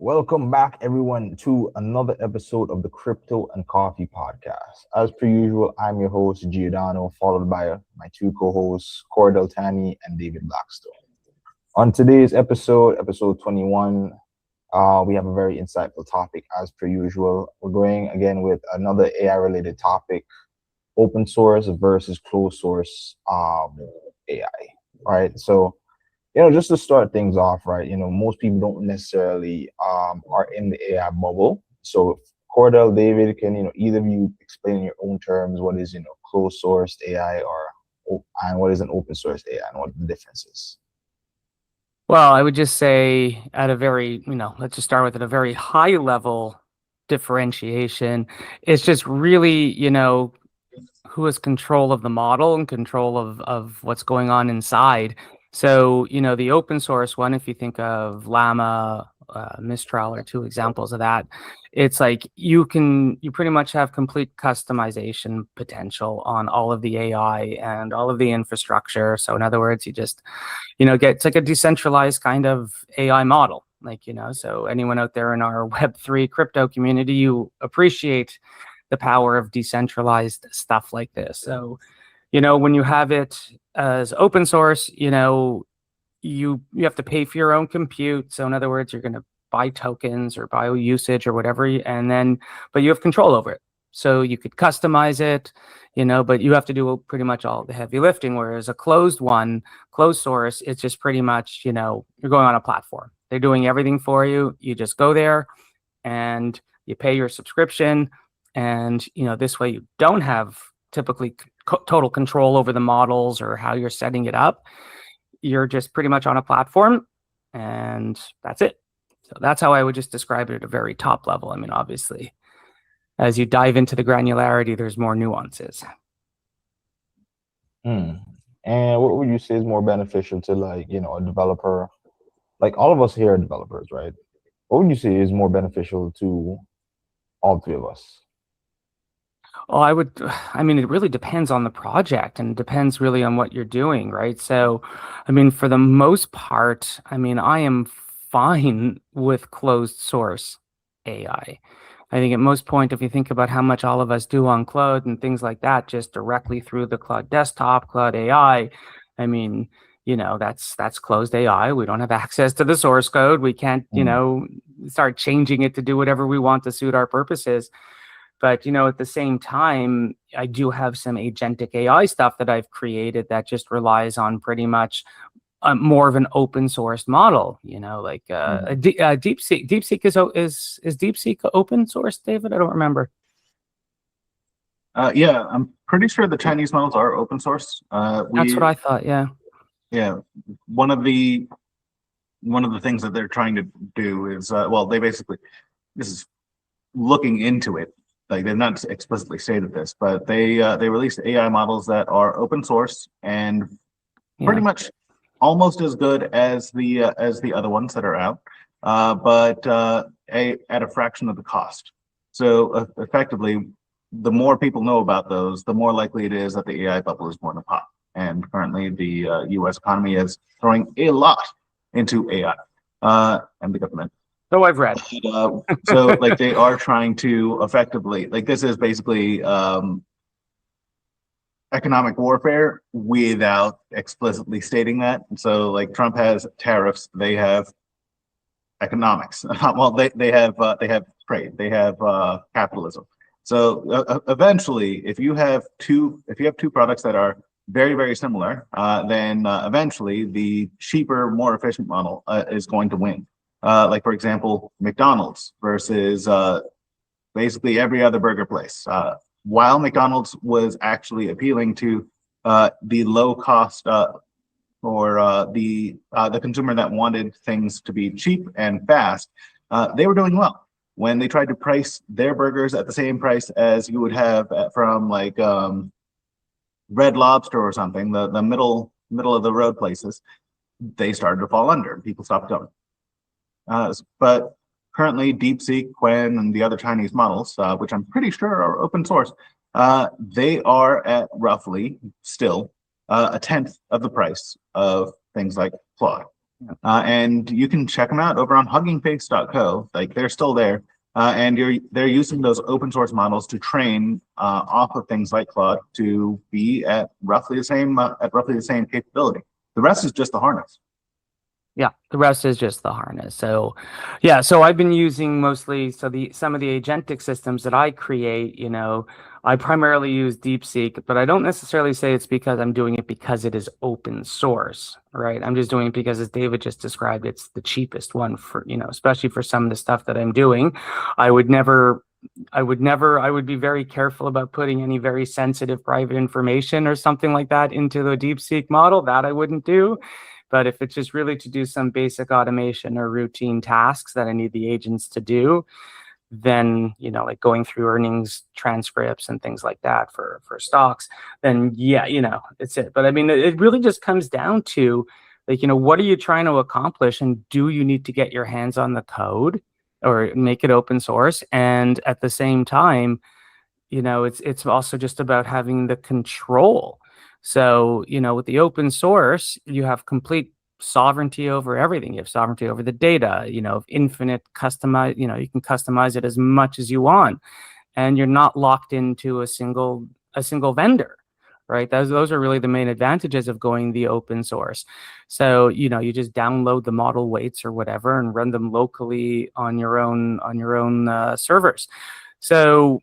Welcome back, everyone, to another episode of the Crypto and Coffee podcast. As per usual, I'm your host, Giordano, followed by my two co-hosts, Cordell, Tanny, and David Blackstone. On today's episode 21, we have a very insightful topic, as per usual. We're going again with another AI-related topic, open source versus closed source AI, right? So just to start things off, right, most people don't necessarily are in the AI bubble. So Cordell, David, can, either of you explain in your own terms what is, closed source AI and what is an open source AI and what the difference is? Well, I would just say at a very, let's just start with at a very high level differentiation. It's just really, who has control of the model and control of what's going on inside. So, the open source one, if you think of Llama, Mistral are two examples of that, it's like you pretty much have complete customization potential on all of the AI and all of the infrastructure. So in other words, you just, it's like a decentralized kind of AI model. Like, so anyone out there in our Web3 crypto community, you appreciate the power of decentralized stuff like this. So, when you have it as open source, you have to pay for your own compute. So in other words, you're going to buy tokens or buy usage or whatever, but you have control over it. So you could customize it, but you have to do pretty much all the heavy lifting. Whereas a closed source, it's just pretty much, you're going on a platform. They're doing everything for you. You just go there and you pay your subscription. And, this way you don't have typically total control over the models or how you're setting it up. You're just pretty much on a platform and that's it. So that's how I would just describe it at a very top level. I mean, obviously, as you dive into the granularity, there's more nuances. And what would you say is more beneficial to a developer? Like all of us here are developers, right? What would you say is more beneficial to all three of us? Oh, it really depends on the project and depends really on what you're doing, right? So, for the most part, I am fine with closed source AI. I think at most point, if you think about how much all of us do on Claude and things like that, just directly through the Claude desktop, Claude AI, that's closed AI. We don't have access to the source code. We can't, start changing it to do whatever we want to suit our purposes. But, at the same time, I do have some agentic AI stuff that I've created that just relies on pretty much more of an open source model, like DeepSeek. DeepSeek is DeepSeek open source, David? I don't remember. Yeah, I'm pretty sure the Chinese models are open source. That's what I thought. Yeah. Yeah. One of the things that they're trying to do is, this is looking into it. Like they've not explicitly stated this, but they released AI models that are open source and pretty much almost as good as the other ones that are out, but at a fraction of the cost. So effectively, the more people know about those, the more likely it is that the AI bubble is going to pop. And currently, the U.S. economy is throwing a lot into AI, and the government. So I've read. So they are trying to effectively, this is basically economic warfare without explicitly stating that. So Trump has tariffs, they have economics. Well, they have trade, they have capitalism. So eventually, if you have two products that are very, very similar, then eventually the cheaper, more efficient model is going to win. For example, McDonald's versus basically every other burger place. While McDonald's was actually appealing to the low cost or the consumer that wanted things to be cheap and fast, they were doing well. When they tried to price their burgers at the same price as you would have from Red Lobster or something, the middle of the road places, they started to fall under. People stopped going. But currently, DeepSeek, Quen, and the other Chinese models, which I'm pretty sure are open source, they are at roughly still a tenth of the price of things like Claude. And you can check them out over on huggingface.co. Like they're still there. And they're using those open source models to train off of things like Claude to be at roughly the same capability. The rest is just the harness. Yeah, the rest is just the harness. So, yeah, so I've been using mostly some of the agentic systems that I create, I primarily use DeepSeek, but I don't necessarily say it's because I'm doing it because it is open source, right? I'm just doing it because, as David just described, it's the cheapest one for, especially for some of the stuff that I'm doing. I would be very careful about putting any very sensitive private information or something like that into the DeepSeek model. That I wouldn't do. But if it's just really to do some basic automation or routine tasks that I need the agents to do, then, like going through earnings transcripts and things like that for stocks, then yeah, it's it. But I mean, it really just comes down to like, what are you trying to accomplish, and do you need to get your hands on the code or make it open source? And at the same time, it's also just about having the control. So, with the open source, you have complete sovereignty over everything. You have sovereignty over the data, infinite customize, you can customize it as much as you want, and you're not locked into a single vendor, right? Those are really the main advantages of going the open source. So, you just download the model weights or whatever and run them locally on your own servers. So,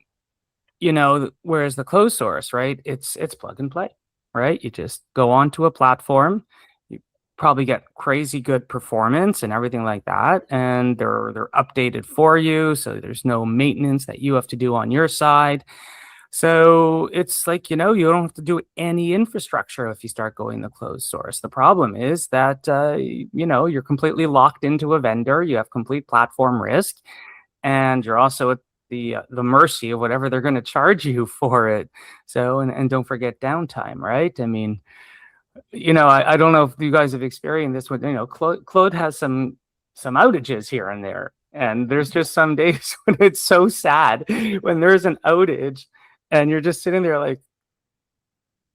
whereas the closed source, right? It's plug and play, right? You just go onto a platform, you probably get crazy good performance and everything like that, and they're updated for you, so there's no maintenance that you have to do on your side. So it's like, you don't have to do any infrastructure if you start going the closed source. The problem is that, you're completely locked into a vendor, you have complete platform risk, and you're also at the mercy of whatever they're going to charge you for it. So, and don't forget downtime, right? I mean, I don't know if you guys have experienced this with, Claude has some outages here and there. And there's just some days when it's so sad when there's an outage and you're just sitting there like,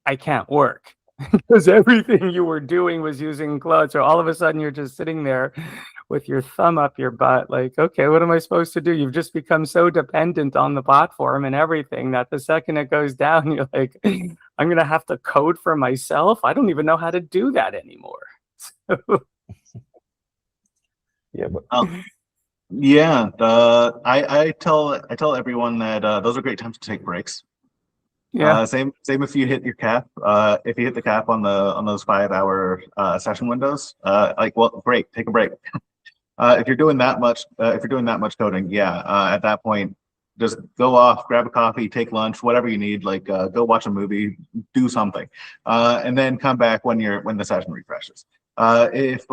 I can't work because everything you were doing was using Claude. So all of a sudden you're just sitting there with your thumb up your butt, like, okay, what am I supposed to do? You've just become so dependent on the platform and everything that the second it goes down, you're like, I'm going to have to code for myself. I don't even know how to do that anymore. Yeah, but Yeah, I tell everyone that those are great times to take breaks. Yeah. Same if you hit your cap. If you hit the cap on those 5-hour session windows, great, take a break. If you're doing that much coding, at that point, just go off, grab a coffee, take lunch, whatever you need. Like go watch a movie, do something, and then come back when the session refreshes. If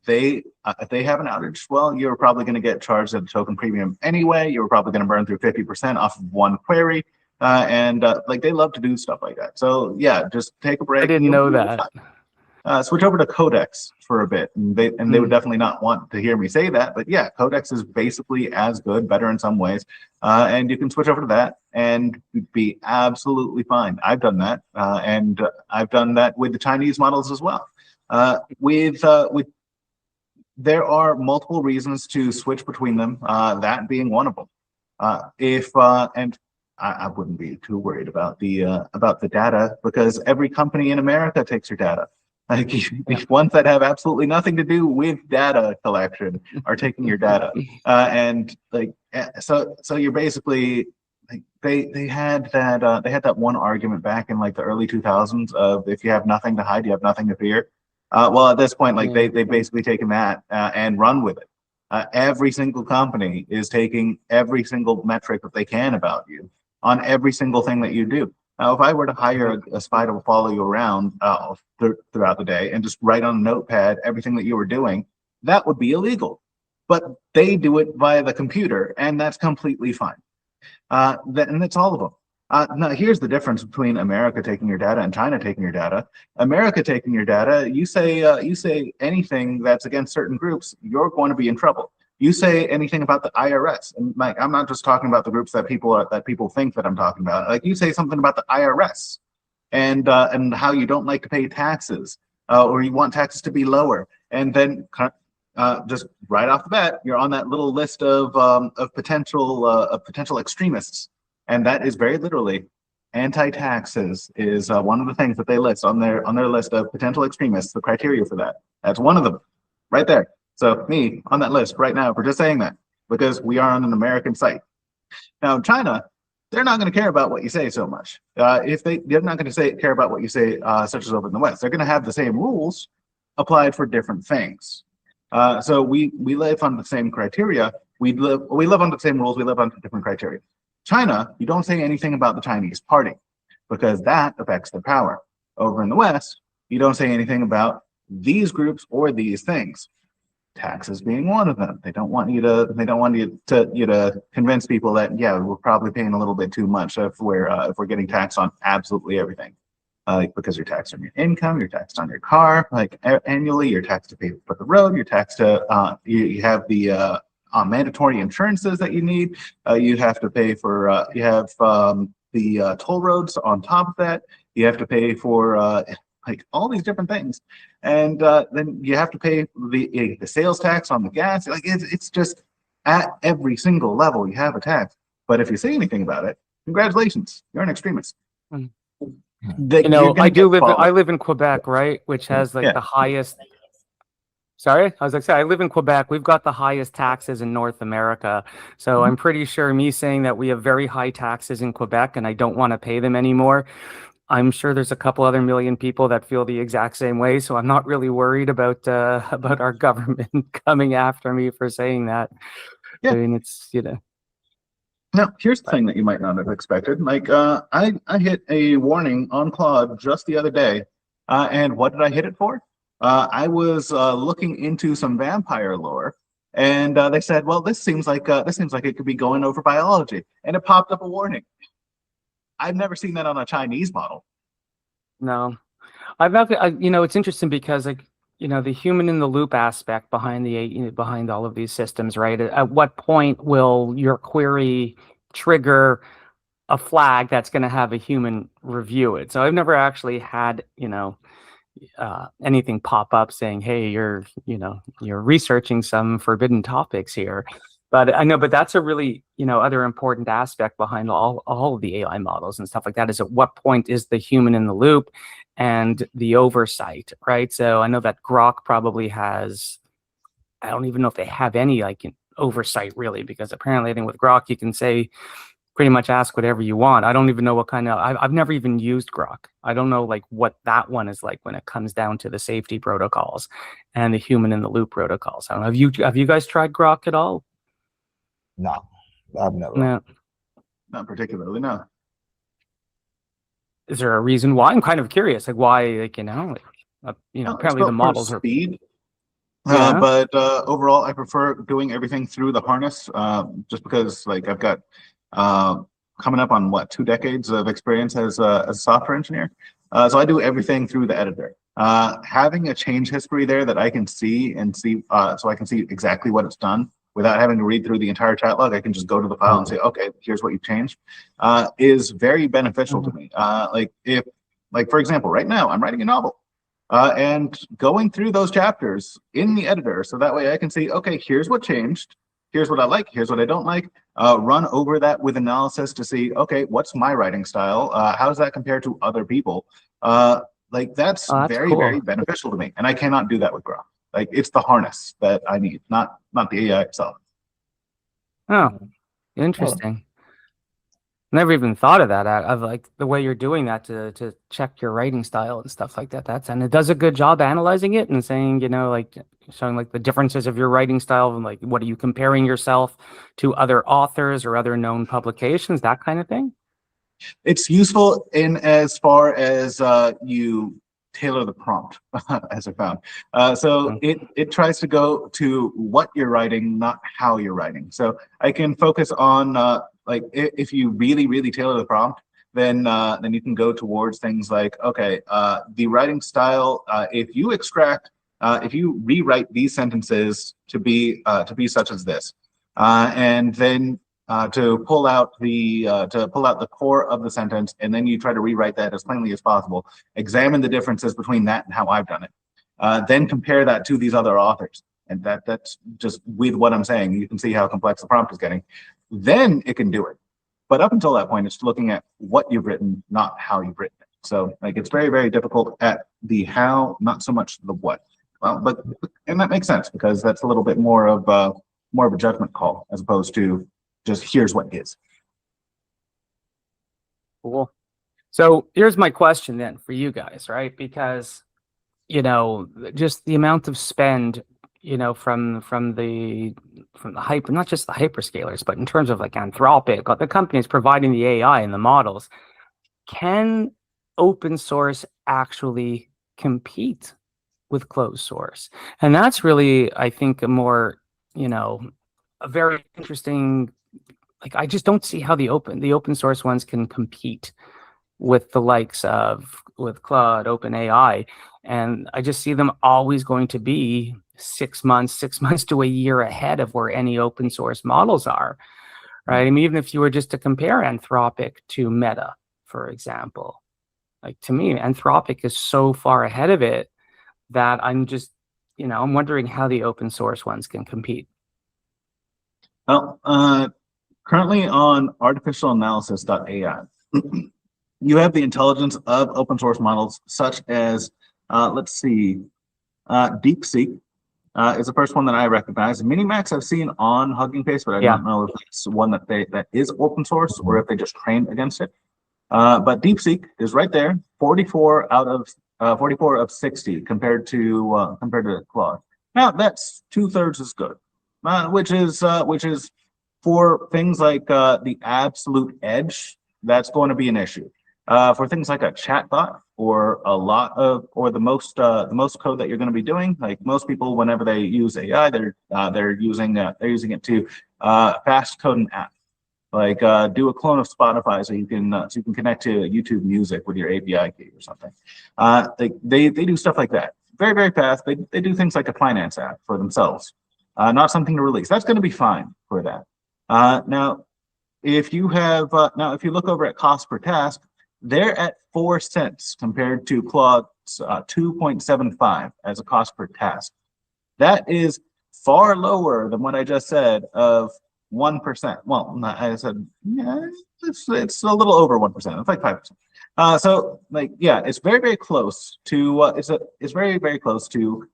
they have an outage, well, you're probably going to get charged at a token premium anyway. You're probably going to burn through 50% off of one query. And they love to do stuff like that. So yeah, just take a break. I didn't know that. Switch over to Codex for a bit, and they would definitely not want to hear me say that, but yeah, Codex is basically as good, better in some ways, and you can switch over to that and be absolutely fine. I've done that, and I've done that with the Chinese models as well. There are multiple reasons to switch between them, that being one of them. I wouldn't be too worried about the data, because every company in America takes your data. Like the ones that have absolutely nothing to do with data collection are taking your data, and so you're basically like they had that one argument back in like the early 2000s of if you have nothing to hide, you have nothing to fear. Well, at this point, they've basically taken that and run with it. Every single company is taking every single metric that they can about you on every single thing that you do. Now, if I were to hire a spy to follow you around throughout the day and just write on a notepad everything that you were doing, that would be illegal. But they do it via the computer, and that's completely fine. And that's all of them. Now, here's the difference between America taking your data and China taking your data. America taking your data, you say anything that's against certain groups, you're going to be in trouble. You say anything about the IRS, and like I'm not just talking about the groups that people think that I'm talking about. Like you say something about the IRS and how you don't like to pay taxes, or you want taxes to be lower. and then just right off the bat, you're on that little list of potential extremists, and that is very literally anti-taxes is one of the things that they list on their list of potential extremists. The criteria for that. That's one of them, right there. So me on that list right now for just saying that, because we are on an American site. Now in China, they're not going to care about what you say so much. They're not going to care about what you say, such as over in the West. They're going to have the same rules applied for different things. So we live on the same criteria. We live under the same rules. We live under different criteria. China, you don't say anything about the Chinese party because that affects their power. Over in the West, you don't say anything about these groups or these things. Taxes being one of them. They don't want you to convince people that, yeah, we're probably paying a little bit too much if we're getting taxed on absolutely everything. Because you're taxed on your income, you're taxed on your car, like annually, you're taxed to pay for the road, you're taxed to you have the mandatory insurances that you need. You have to pay for you have the toll roads on top of that. You have to pay for like all these different things, and then you have to pay the sales tax on the gas. Like it's just at every single level you have a tax. But if you say anything about it, congratulations, you're an extremist. Mm. I live in Quebec, right, which has like the highest. Sorry, I was like, I live in Quebec. We've got the highest taxes in North America. So I'm pretty sure me saying that we have very high taxes in Quebec and I don't want to pay them anymore. I'm sure there's a couple other million people that feel the exact same way. So I'm not really worried about our government coming after me for saying that. Yeah. I mean, it's, Now, here's the thing that you might not have expected. Like, I hit a warning on Claude just the other day, and what did I hit it for? I was looking into some vampire lore, and they said, "Well, this seems like it could be going over biology," and it popped up a warning. I've never seen that on a Chinese model. No, it's interesting because the human in the loop aspect behind behind all of these systems, right? At what point will your query trigger a flag that's going to have a human review it? So I've never actually had, anything pop up saying, "Hey, you're researching some forbidden topics here." But I know, but that's a really, other important aspect behind all of the AI models and stuff like that is at what point is the human in the loop and the oversight, right? So I know that Grok probably has, I don't even know if they have any oversight really, because apparently I think with Grok you can say pretty much ask whatever you want. I don't even know what kind of, I've never even used Grok. I don't know what that one is like when it comes down to the safety protocols and the human in the loop protocols. I don't know. Have you guys tried Grok at all? No, I've never. No. Not particularly, no. Is there a reason why? I'm kind of curious, why, apparently the models are speed. But overall, I prefer doing everything through the harness, just because I've got coming up on 2 decades of experience as a software engineer. So I do everything through the editor. Having a change history there that I can see so I can see exactly what it's done without having to read through the entire chat log. I can just go to the file and say, okay, here's what you've changed, is very beneficial to me. For example, right now I'm writing a novel. And going through those chapters in the editor, so that way I can see, okay, here's what changed, here's what I like, here's what I don't like, run over that with analysis to see, okay, what's my writing style? How does that compare to other people? That's very, cool. very beneficial to me. And I cannot do that with Grok. It's the harness that I need, not the AI itself. Oh, interesting. Never even thought of that. Of the way you're doing that to check your writing style and stuff like that. And it does a good job analyzing it and saying, showing the differences of your writing style and what are you comparing yourself to other authors or other known publications, that kind of thing. It's useful in as far as you tailor the prompt, as I found. So it tries to go to what you're writing, not how you're writing. So I can focus on if you really, really tailor the prompt, then you can go towards things like, okay, the writing style, if you rewrite these sentences to be such as this, and then to pull out the core of the sentence, and then you try to rewrite that as plainly as possible. Examine the differences between that and how I've done it. then compare that to these other authors. And that's just with what I'm saying. You can see how complex the prompt is getting. Then it can do it. But up until that point, it's looking at what you've written, not how you've written it. So like it's very, very difficult at the how, not so much the what. Well, and that makes sense because that's a little bit more of a judgment call as opposed to just here's what is. Cool. So here's my question then for you guys, right? Because just the amount of spend, from the hyper, not just the hyperscalers, but in terms of like Anthropic, the companies providing the AI and the models, can open source actually compete with closed source? And that's really, I think, a more, a very interesting, like, I just don't see how the open source ones can compete with the likes of with Claude, OpenAI. And I just see them always going to be 6 months to a year ahead of where any open source models are, right? I mean, even if you were just to compare Anthropic to Meta, for example, like to me, Anthropic is so far ahead of it that I'm just, I'm wondering how the open source ones can compete. Well, currently on artificialanalysis.ai, you have the intelligence of open source models such as, let's see, DeepSeek is the first one that I recognize. Minimax I've seen on Hugging Face, but I don't know if it's one that is open source or if they just trained against it. But DeepSeek is right there, 44 of 60 compared to Claude. Now that's 2/3 as good, which is for things like the absolute edge. That's going to be an issue. For things like a chatbot or the most code that you're going to be doing, like most people, whenever they use AI, they're using it to fast code an app, like do a clone of Spotify so you can connect to YouTube Music with your API key or something. They do stuff like that, very, very fast. They do things like a finance app for themselves, not something to release. That's going to be fine for that. Now, if you look over at cost per task, they're at 4 cents compared to Claude's 2.75 as a cost per task. That is far lower than what I just said of 1%. Well, I said, yeah, it's a little over 1%. It's like 5%. So like, yeah, it's very, very close to it's very, very close to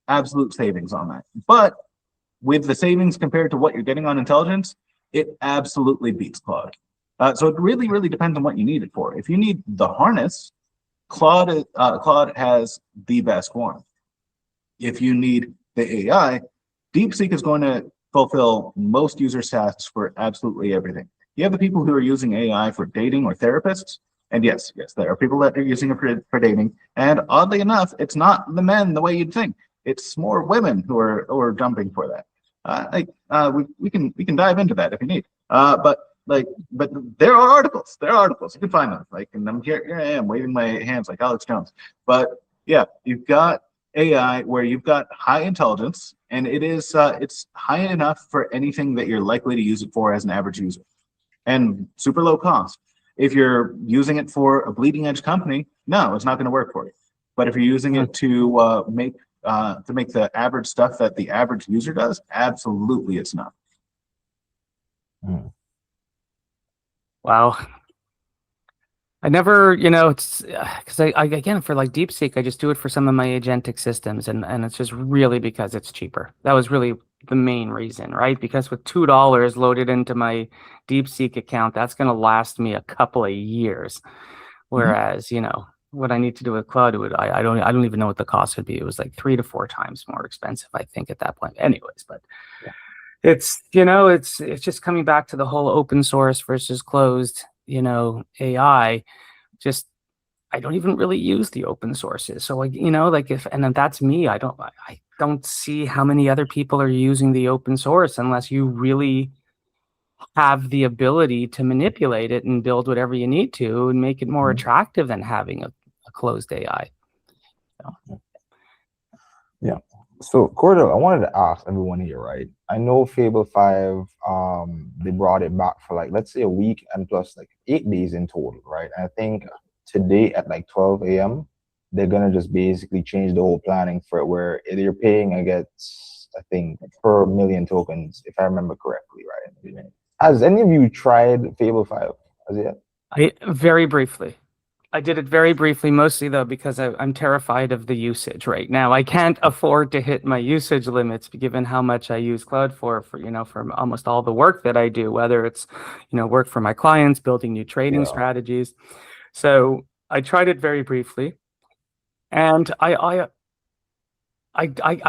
absolute savings on that. But with the savings compared to what you're getting on intelligence, it absolutely beats Claude. So it really, really depends on what you need it for. If you need the harness, Claude has the best one. If you need the AI, DeepSeek is going to fulfill most users' tasks for absolutely everything. You have the people who are using AI for dating or therapists, and yes, there are people that are using it for dating. And oddly enough, it's not the men the way you'd think. It's more women who are jumping for that. We can dive into that if you need. But there are articles. You can find them. Like, and I'm here I am waving my hands like Alex Jones. But yeah, you've got AI where you've got high intelligence, and it's high enough for anything that you're likely to use it for as an average user, and super low cost. If you're using it for a bleeding edge company, no, it's not going to work for you. But if you're using it to make the average stuff that the average user does, absolutely, it's not. Wow. I never, it's because I again, for like DeepSeek, I just do it for some of my agentic systems, and it's just really because it's cheaper. That was really the main reason, right? Because with $2 loaded into my DeepSeek account, that's going to last me a couple of years. Whereas, what I need to do with Claude, I don't even know what the cost would be. It was like 3 to 4 times more expensive, I think, at that point. Anyways, but it's just coming back to the whole open source versus closed, AI. Just, I don't even really use the open sources. So and then that's me. I don't see how many other people are using the open source unless you really have the ability to manipulate it and build whatever you need to and make it more attractive than having a closed AI. Yeah. So Cordell, I wanted to ask everyone here, right? I know Fable 5, they brought it back for like, let's say a week and plus like 8 days in total, right? And I think today at like 12 a.m., they're gonna just basically change the whole planning for it, where you're paying, I guess, I think per million tokens, if I remember correctly, right? Has any of you tried Fable 5 as yet? Very briefly. I did it very briefly, mostly though because I'm terrified of the usage right now. I can't afford to hit my usage limits given how much I use Cloud for for almost all the work that I do, whether it's work for my clients, building new trading Yeah. strategies. So I tried it very briefly, and I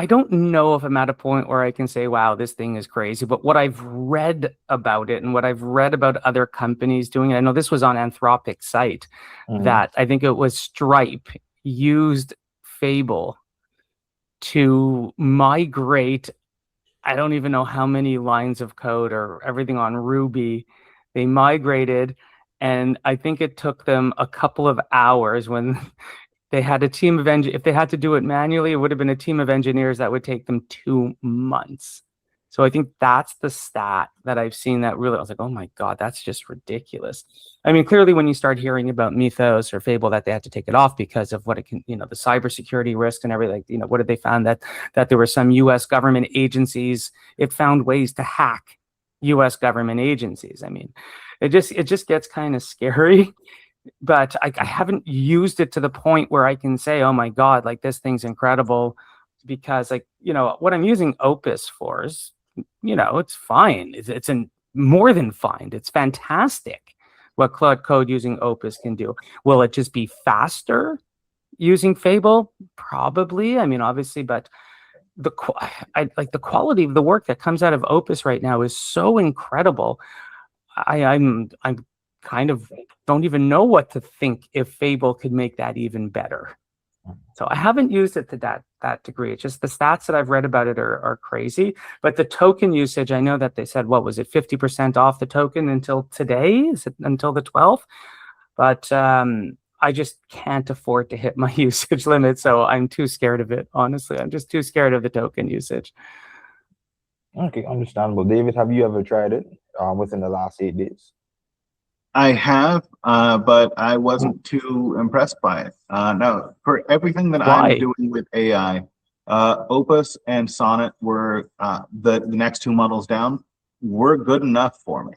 don't know if I'm at a point where I can say, wow, this thing is crazy. But what I've read about it and what I've read about other companies doing it, I know this was on Anthropic's site, that I think it was Stripe used Fable to migrate, I don't even know how many lines of code or everything on Ruby. They migrated, and I think it took them a couple of hours when they had a team of if they had to do it manually, it would have been a team of engineers that would take them 2 months. So I think that's the stat that I've seen that really, I was like, oh my God, that's just ridiculous. I mean, clearly when you start hearing about Mythos or Fable that they had to take it off because of what it can, the cybersecurity risk and everything, what did they found that there were some US government agencies, it found ways to hack US government agencies. I mean, it just gets kind of scary. But I haven't used it to the point where I can say, oh my God, like this thing's incredible, because what I'm using Opus for is, it's fine. It's more than fine. It's fantastic what Claude Code using Opus can do. Will it just be faster using Fable? Probably. I mean, obviously, but the quality of the work that comes out of Opus right now is so incredible. I'm kind of don't even know what to think if Fable could make that even better. So I haven't used it to that degree. It's just the stats that I've read about it are crazy. But the token usage, I know that they said, what was it, 50% off the token until today? Is it until the 12th? But I just can't afford to hit my usage limit. So I'm too scared of it, honestly. I'm just too scared of the token usage. Okay, understandable. David, have you ever tried it within the last 8 days? I have, but I wasn't too impressed by it. No, for everything that Why? I'm doing with AI, Opus and Sonnet were the next 2 models down were good enough for me.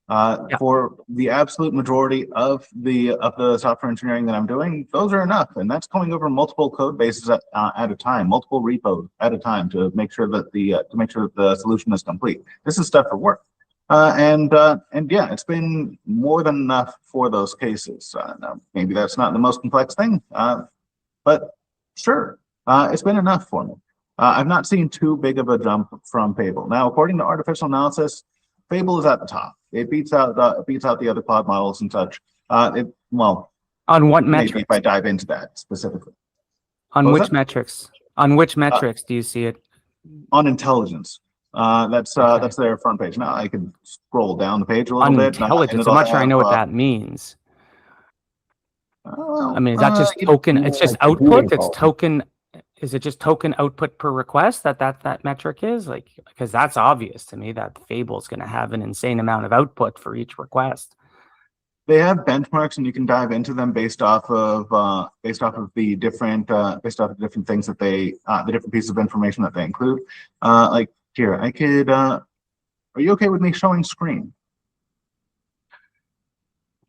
Yeah. For the absolute majority of the software engineering that I'm doing, those are enough, and that's going over multiple code bases at a time, multiple repos at a time to make sure that the solution is complete. This is stuff for work. And yeah, it's been more than enough for those cases. Now, maybe that's not the most complex thing, but sure, it's been enough for me. I've not seen too big of a jump from Fable. Now, according to artificial analysis, Fable is at the top. It beats out the other cloud models and such. Well, on what maybe metrics? if I dive into that specifically. On which metrics? On which metrics do you see it? On intelligence. That's their front page. Now I can scroll down the page a little bit. Intelligence. I'm not sure I know what that means. I mean, is that just token? It's just output. It's token. Is it just token output per request that metric is? Like, because that's obvious to me that Fable is going to have an insane amount of output for each request. They have benchmarks, and you can dive into them based off of the different things that they the different pieces of information that they include. Like here, I could. Are you okay with me showing screen?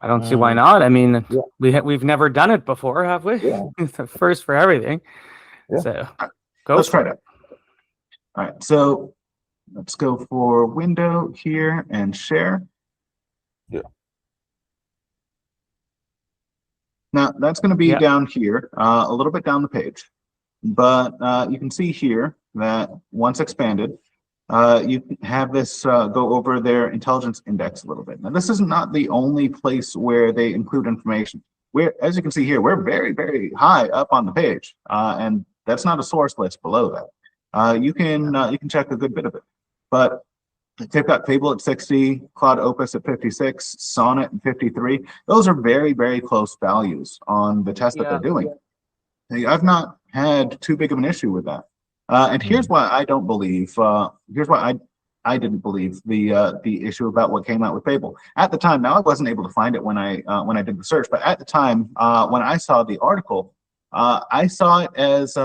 I don't see why not. I mean, yeah. we've never done it before, have we? Yeah. It's the first for everything. Yeah. So let's try that. All right, so let's go for window here and share. Yeah. Now that's going to be down here, a little bit down the page, but you can see here that once expanded, you have this go over their intelligence index a little bit. Now this is not the only place where they include information. As you can see here, we're very, very high up on the page, and that's not a source list below that. You can check a good bit of it, but they've got Fable at 60, Claude Opus at 56, Sonnet at 53. Those are very, very close values on the test that they're doing. I've not had too big of an issue with that. And here's why I don't believe. Here's why I didn't believe the issue about what came out with Fable at the time. Now I wasn't able to find it when I did the search, but at the time when I saw the article, I saw it as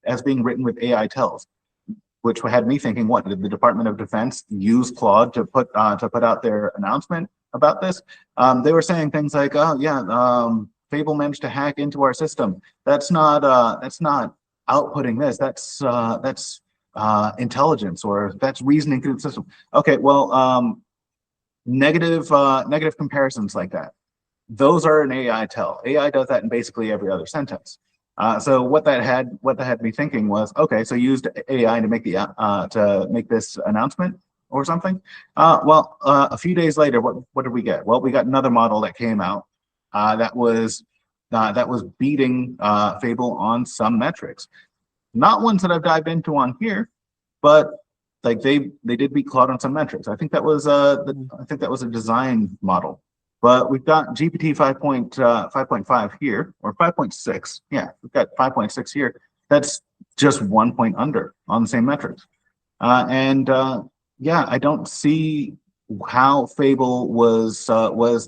as being written with AI tells, which had me thinking, what did the Department of Defense use Claude to put out their announcement about this? They were saying things like, "Oh yeah, Fable managed to hack into our system. That's not outputting this. That's intelligence, or that's reasoning through the system." Okay, well, negative comparisons like that, those are an AI tell. AI does that in basically every other sentence. So what that had me thinking was, okay, so you used AI to make this announcement or something. Well, a few days later, what did we get? Well, we got another model that came out that was beating Fable on some metrics. Not ones that I've dived into on here, but like they did beat Claude on some metrics. I think that was a design model. But we've got GPT 5.5 here, or 5.6. Yeah, we've got 5.6 here. That's just 1 point under on the same metrics. Yeah, I don't see how Fable was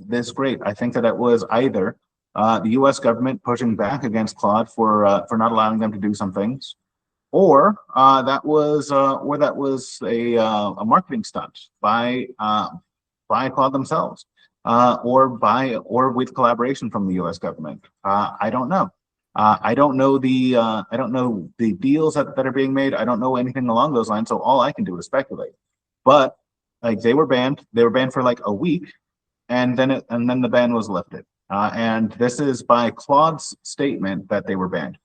this great. I think that it was either the U.S. government pushing back against Claude for not allowing them to do some things, or that was a marketing stunt by Claude themselves. Or with collaboration from the U.S. government. I don't know. I don't know the deals that are being made. I don't know anything along those lines. So all I can do is speculate. But like they were banned for like a week, and then the ban was lifted. And this is by Claude's statement that they were banned.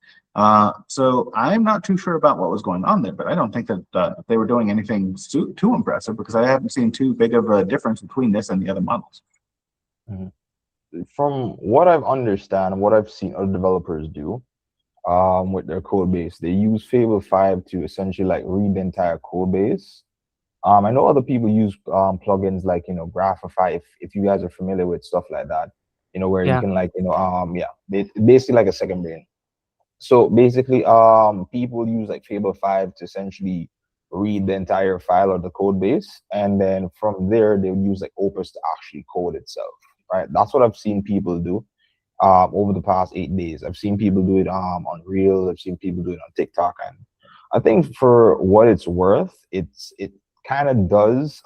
So I'm not too sure about what was going on there, but I don't think that they were doing anything too impressive, because I haven't seen too big of a difference between this and the other models. From what I've understand, what I've seen other developers do with their code base, they use Fable 5 to essentially like read the entire code base. I know other people use plugins like, you know, Graphify, if you guys are familiar with stuff like that, you know, where you can like, you know, basically like a second brain. So basically, people use like Fable 5 to essentially read the entire file or the code base, and then from there they would use like Opus to actually code itself. Right, that's what I've seen people do over the past 8 days. I've seen people do it on Reels. I've seen people do it on TikTok, and I think for what it's worth, it kind of does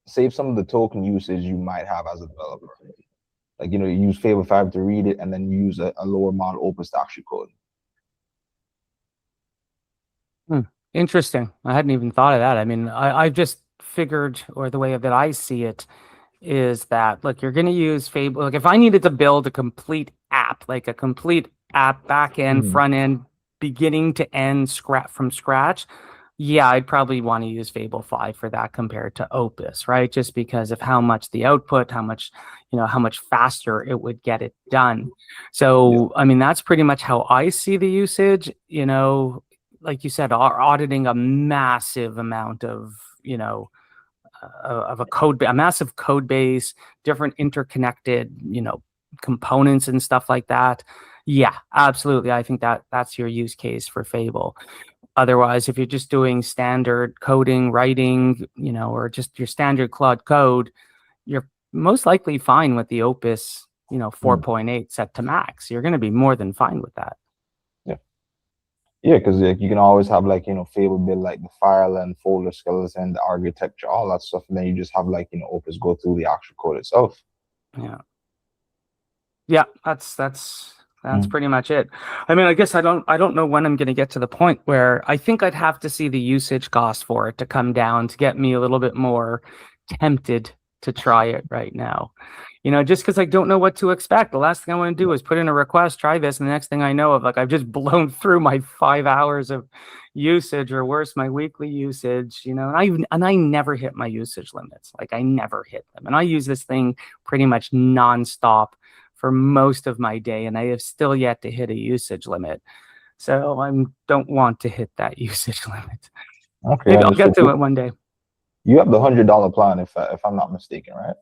save some of the token usage you might have as a developer. Like, you know, you use Fable 5 to read it, and then you use a lower model Opus to actually code. Interesting. I hadn't even thought of that. I mean, I just figured, or the way that I see it, is that, look, you're going to use Fable. Like if I needed to build a complete app, like a complete app, back end, front end, beginning to end, from scratch, yeah, I'd probably want to use Fable 5 for that compared to Opus, right? Just because of how much the output, how much faster it would get it done. So, I mean, that's pretty much how I see the usage. You know, like you said, auditing a massive amount of, you know, of a massive code base, different interconnected, you know, components and stuff like that. Yeah, absolutely. I think that's your use case for Fable. Otherwise, if you're just doing standard coding, writing, you know, or just your standard Claude Code, you're most likely fine with the Opus, you know, 4.8 set to max. You're going to be more than fine with that. Yeah, because like, you can always have like, you know, Fable build like the file and folder skeleton, the architecture, all that stuff, and then you just have like, you know, Opus go through the actual code itself. Yeah, that's pretty much it. I mean, I guess I don't know when I'm going to get to the point where I think I'd have to see the usage cost for it to come down to get me a little bit more tempted to try it right now. You know, just because I don't know what to expect. The last thing I want to do is put in a request, try this, and the next thing I know of, like, I've just blown through my 5 hours of usage, or worse, my weekly usage. You know, and I never hit my usage limits. Like, I never hit them, and I use this thing pretty much nonstop for most of my day, and I have still yet to hit a usage limit. So I don't want to hit that usage limit. Okay, maybe I'll get to it one day. You have the $100 plan, if I'm not mistaken, right?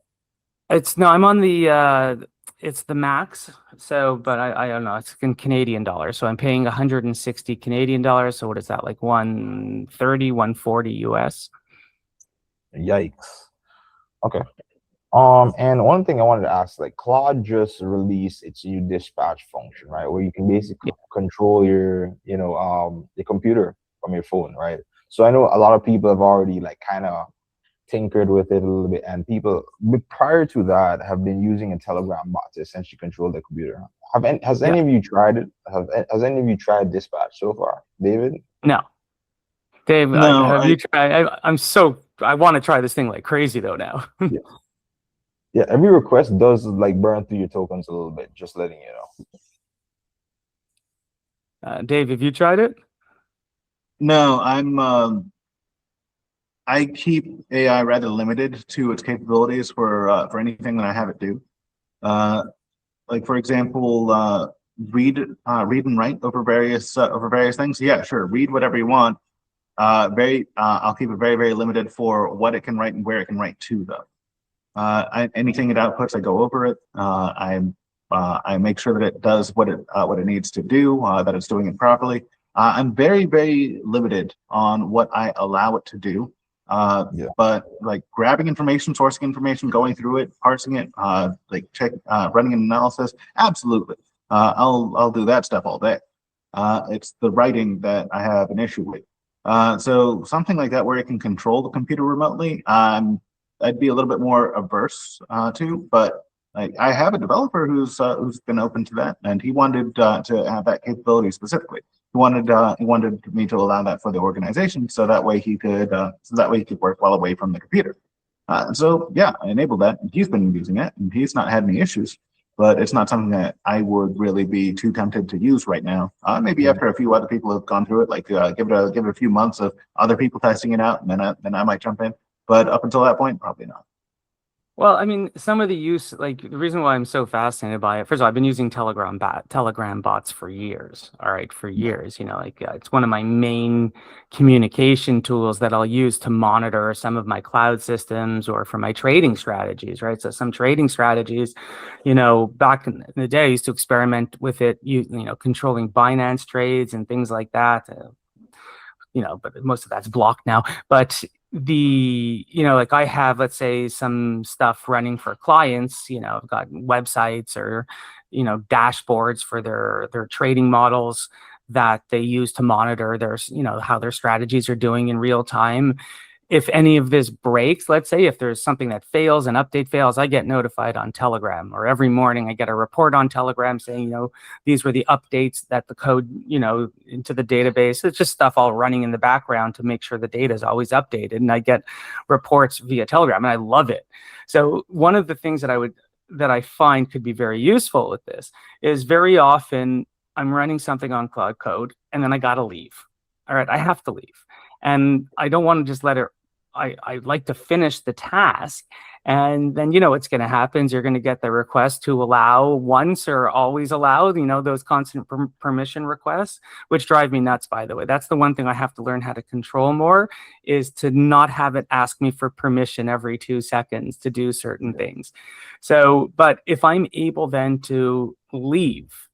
I'm on the it's the max. So, but I don't know. It's in Canadian dollars. So I'm paying 160 Canadian dollars. So what is that, like 130, 140 US? Yikes. Okay. And one thing I wanted to ask, like Claude just released its new dispatch function, right? Where you can basically control your, your computer from your phone, right? So I know a lot of people have already like kind of tinkered with it a little bit, and people prior to that have been using a Telegram bot to essentially control the computer. Has Yeah. any of you tried it? Has any of you tried dispatch so far, David? No. Dave, No, have you tried? I want to try this thing like crazy though now. Yeah. Yeah, every request does like burn through your tokens a little bit, just letting you know. Dave, have you tried it? no, I keep AI rather limited to its capabilities for anything that I have it do. Like for example, read and write over various things. Yeah, sure, read whatever you want. I'll keep it very limited for what it can write and where it can write to, though. Anything it outputs, I go over it. I make sure that it does what it needs to do, that it's doing it properly. I'm very limited on what I allow it to do. But like grabbing information, sourcing information, going through it, parsing it, running an analysis, absolutely. I'll do that stuff all day. It's the writing that I have an issue with. So something like that where it can control the computer remotely, I'd be a little bit more averse to. But I have a developer who's been open to that, and he wanted to have that capability specifically. He wanted me to allow that for the organization, so that way he could work while away from the computer. So yeah, I enabled that, and he's been using it, and he's not had any issues. But it's not something that I would really be too tempted to use right now. Maybe after a few other people have gone through it, like give it a few months of other people testing it out, and then I might jump in. But up until that point, probably not. Well, I mean, some of the use, like the reason why I'm so fascinated by it, first of all, I've been using Telegram bots for years. All right, for years. It's one of my main communication tools that I'll use to monitor some of my cloud systems or for my trading strategies, right? So some trading strategies, back in the day, I used to experiment with it, controlling Binance trades and things like that. But most of that's blocked now. But like I have, let's say, some stuff running for clients, I've got websites or, dashboards for their trading models that they use to monitor their, how their strategies are doing in real time. If any of this breaks, let's say if there's something that fails, an update fails, I get notified on Telegram, or every morning I get a report on Telegram saying, these were the updates that the code, into the database. It's just stuff all running in the background to make sure the data is always updated. And I get reports via Telegram, and I love it. So one of the things that I find could be very useful with this is very often I'm running something on Claude Code, and then I got to leave. All right, I have to leave. And I don't want to just let it. I like to finish the task, and then what's going to happen is you're going to get the request to allow once or always allow, those constant permission requests, which drive me nuts, by the way. That's the one thing I have to learn how to control more, is to not have it ask me for permission every 2 seconds to do certain things. So, but if I'm able then to leave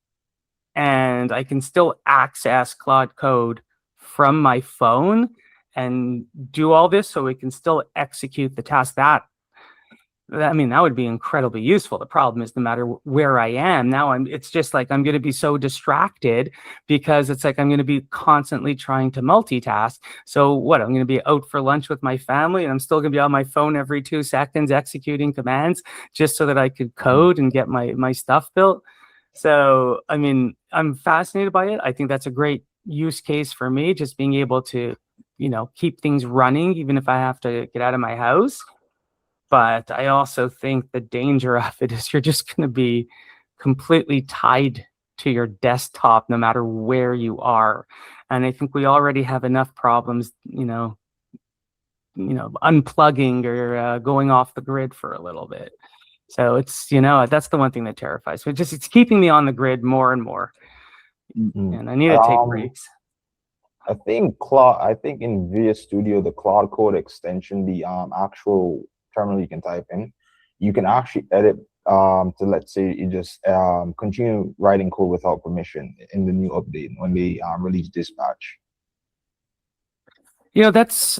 and I can still access Claude Code from my phone and do all this so we can still execute the task, that would be incredibly useful. The problem is no matter where I am now, it's just like I'm going to be so distracted because it's like I'm going to be constantly trying to multitask. So what, I'm going to be out for lunch with my family and I'm still going to be on my phone every 2 seconds executing commands just so that I could code and get my stuff built. So, I'm fascinated by it. I think that's a great use case for me, just being able to keep things running, even if I have to get out of my house. But I also think the danger of it is you're just going to be completely tied to your desktop no matter where you are. And I think we already have enough problems, unplugging or going off the grid for a little bit. So it's, that's the one thing that terrifies me. It's keeping me on the grid more and more. And I need to take breaks. I think in Visual Studio, the Claude Code extension, the actual terminal you can type in, you can actually edit to, let's say, you just continue writing code without permission in the new update when they release Dispatch. That's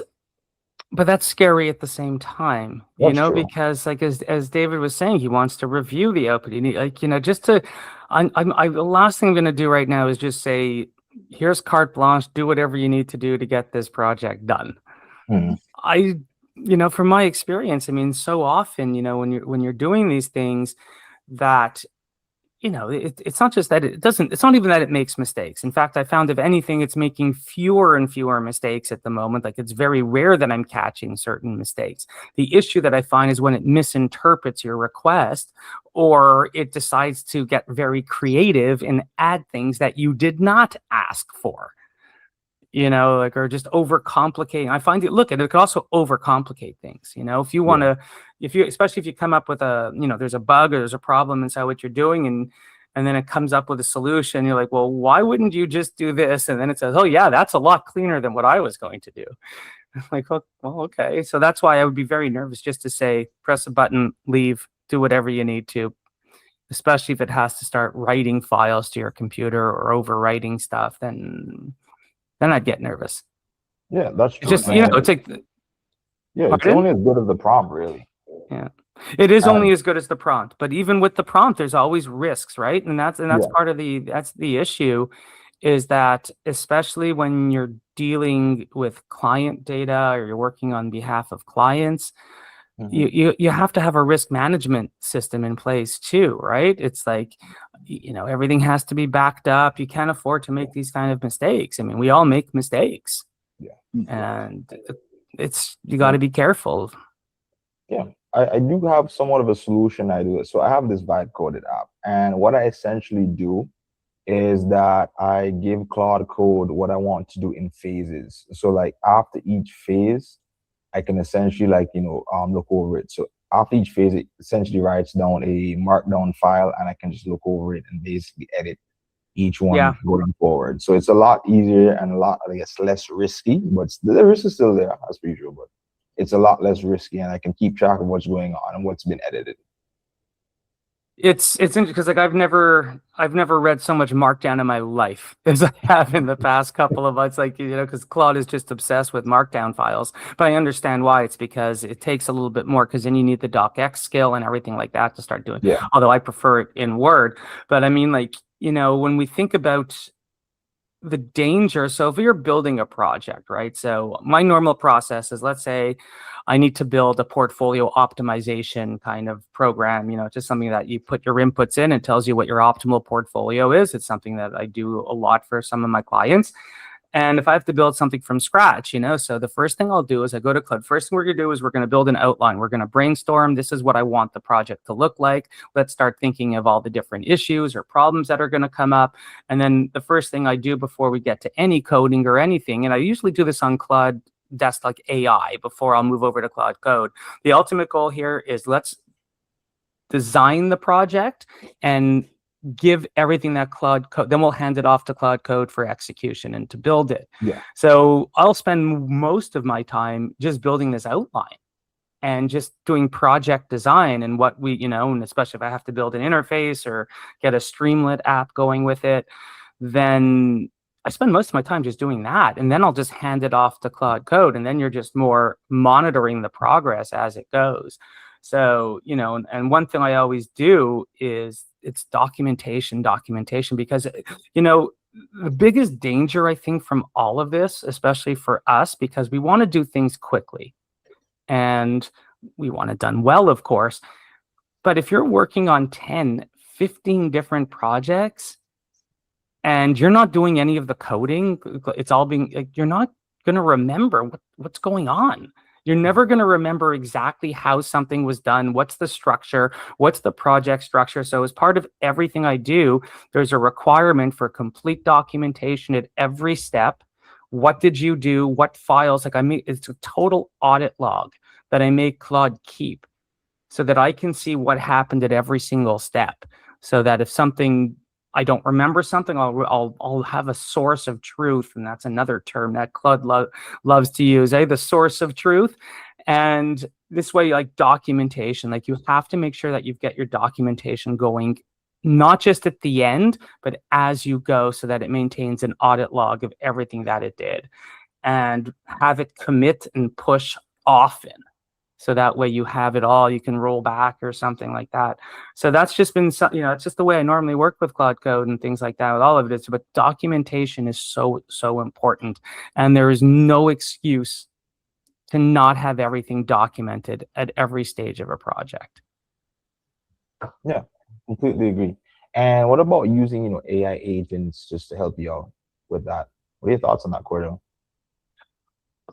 But that's scary at the same time, you That's know, true. because like as David was saying, he wants to review the output. You need, like, you know, just to, the last thing I'm going to do right now is just say, here's carte blanche, do whatever you need to do to get this project done. Mhm. You know, from my experience, I mean, so often, you know, when you're doing these things that, you know, it's not just that it's not even that it makes mistakes. In fact, I found if anything, it's making fewer and fewer mistakes at the moment. Like it's very rare that I'm catching certain mistakes. The issue that I find is when it misinterprets your request or it decides to get very creative and add things that you did not ask for. You know, like, or just overcomplicating. I find it could also overcomplicate things. You know, if you want to, especially if you come up with there's a bug or there's a problem inside what you're doing and then it comes up with a solution. You're like, well, why wouldn't you just do this? And then it says, oh yeah, that's a lot cleaner than what I was going to do. Like, oh, well, okay. So that's why I would be very nervous just to say, press a button, leave, do whatever you need to, especially if it has to start writing files to your computer or overwriting stuff, then I'd get nervous. Yeah, that's It's true. just, you know, it's like, yeah, it's pardon? only as good as the prompt, really. Yeah, it is And only as good as the prompt. But even with the prompt, there's always risks, right? And that's yeah, part of that's the issue, is that especially when you're dealing with client data or you're working on behalf of clients, mhm. you have to have a risk management system in place too, right? It's like, you know, everything has to be backed up. You can't afford to make these kind of mistakes. I mean, we all make mistakes, Yeah, and you got to be careful. yeah. I do have somewhat of a solution. I do it. So I have this vibe coded app, and what I essentially do is that I give Claude Code what I want to do in phases. So like after each phase, I can essentially look over it. So after each phase, it essentially writes down a markdown file, and I can just look over it and basically edit each Yeah. one going forward. So it's a lot easier and a lot, I guess, less risky, but the risk is still there as per usual, but it's a lot less risky, and I can keep track of what's going on and what's been edited. It's interesting because like I've never read so much Markdown in my life as I have in the past couple of months. Like, you know, because Claude is just obsessed with Markdown files. But I understand why. It's because it takes a little bit more, because then you need the docx skill and everything like that to start doing. Yeah. Although I prefer it in Word. But I mean, like, you know, when we think about the danger, so if you're building a project, right? So my normal process is, let's say I need to build a portfolio optimization kind of program, you know, just something that you put your inputs in and tells you what your optimal portfolio is. It's something that I do a lot for some of my clients. And if I have to build something from scratch, you know, so the first thing I'll do is I go to Claude. First thing we're going to do is we're going to build an outline. We're going to brainstorm. This is what I want the project to look like. Let's start thinking of all the different issues or problems that are going to come up. And then the first thing I do before we get to any coding or anything, and I usually do this on Claude Desktop AI before I'll move over to Claude Code. The ultimate goal here is let's design the project and give everything that Claude Code, then we'll hand it off to Claude Code for execution and to build it. Yeah. So I'll spend most of my time just building this outline and just doing project design and what we, you know, and especially if I have to build an interface or get a Streamlit app going with it, then I spend most of my time just doing that. And then I'll just hand it off to Claude Code. And then you're just more monitoring the progress as it goes. So, you know, and one thing I always do is it's documentation, because, you know, the biggest danger, I think, from all of this, especially for us, because we want to do things quickly and we want it done well, of course. But if you're working on 10, 15 different projects and you're not doing any of the coding, it's all being, like, you're not going to remember what's going on. You're never going to remember exactly how something was done. What's the structure? What's the project structure? So as part of everything I do, there's a requirement for complete documentation at every step. What did you do? What files? Like, it's a total audit log that I make Claude keep so that I can see what happened at every single step. So that if I don't remember something, I'll have a source of truth, and that's another term that Claude loves to use, the source of truth. And this way, like documentation, like you have to make sure that you've got your documentation going, not just at the end, but as you go, so that it maintains an audit log of everything that it did, and have it commit and push often. So that way you have it all, you can roll back or something like that. So that's just been, it's just the way I normally work with Claude Code and things like that with all of it. But documentation is so, so important. And there is no excuse to not have everything documented at every stage of a project. Yeah, completely agree. And what about using, AI agents just to help you out with that? What are your thoughts on that, Cordell?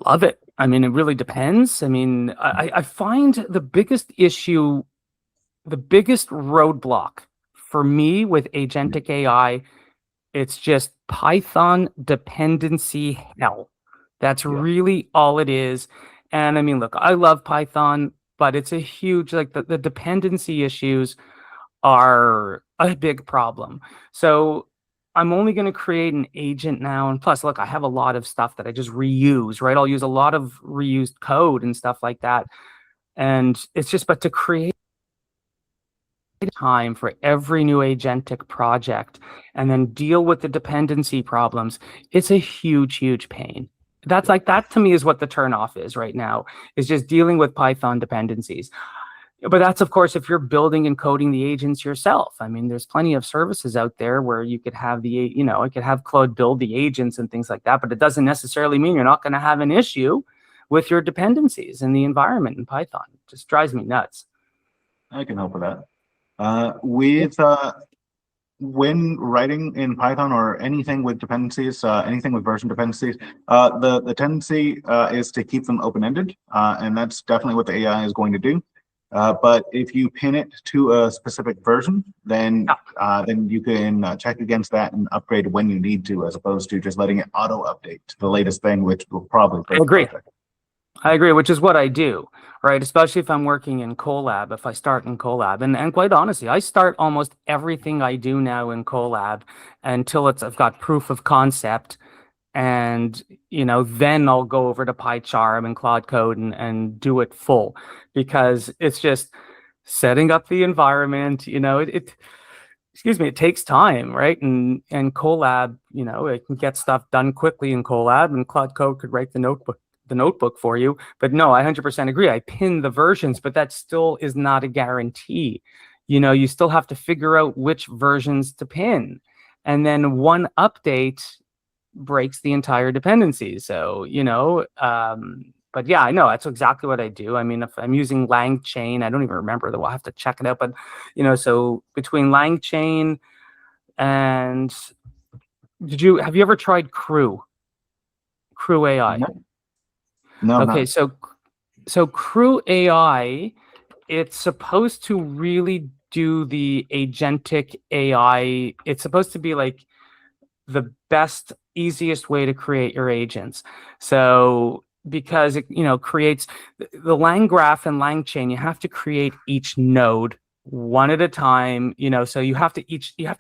Love it. I mean, it really depends. I mean, I find the biggest issue, the biggest roadblock for me with agentic AI, it's just Python dependency hell. That's really all it is. And I mean, look, I love Python, but it's a huge, like the dependency issues are a big problem. So I'm only going to create an agent now. And plus, look, I have a lot of stuff that I just reuse, right? I'll use a lot of reused code and stuff like that. And it's just, but to create time for every new agentic project and then deal with the dependency problems, it's a huge, huge pain. That's like, that to me is what the turnoff is right now, is just dealing with Python dependencies. But that's, of course, if you're building and coding the agents yourself. I mean, there's plenty of services out there where you could have I could have Claude build the agents and things like that, but it doesn't necessarily mean you're not going to have an issue with your dependencies in the environment in Python. It just drives me nuts. I can help with that. When writing in Python or anything with dependencies, anything with version dependencies, the tendency is to keep them open-ended, and that's definitely what the AI is going to do. But if you pin it to a specific version, then you can check against that and upgrade when you need to, as opposed to just letting it auto-update to the latest thing, which will probably break the project. I agree, which is what I do, right? Especially if I'm working in Colab, if I start in Colab. And quite honestly, I start almost everything I do now in Colab until I've got proof of concept. And, then I'll go over to PyCharm and Claude Code and do it full, because it's just setting up the environment, it takes time, right? And Colab, it can get stuff done quickly in Colab, and Claude Code could write the notebook for you. But no, I 100% agree. I pin the versions, but that still is not a guarantee. You still have to figure out which versions to pin. And then one update breaks the entire dependency. So, but yeah, I know that's exactly what I do. I mean, if I'm using LangChain, I don't even remember that. We'll have to check it out. But, so between LangChain and have you ever tried Crew AI? No. Okay. So Crew AI, it's supposed to really do the agentic AI. It's supposed to be like the best, easiest way to create your agents. So because it creates the LangGraph and LangChain, you have to create each node one at a time, so you have to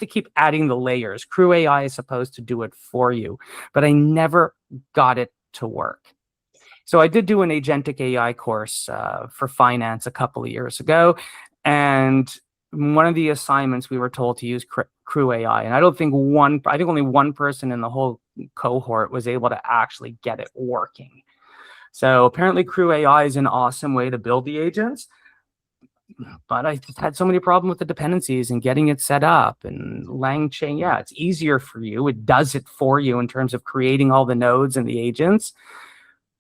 keep adding the layers. Crew AI is supposed to do it for you, but I never got it to work. So I did do an agentic AI course for finance a couple of years ago, and one of the assignments we were told to use Crew AI, and I think only one person in the whole cohort was able to actually get it working. So apparently Crew AI is an awesome way to build the agents, but I had so many problems with the dependencies and getting it set up. And LangChain, yeah, it's easier for you. It does it for you in terms of creating all the nodes and the agents,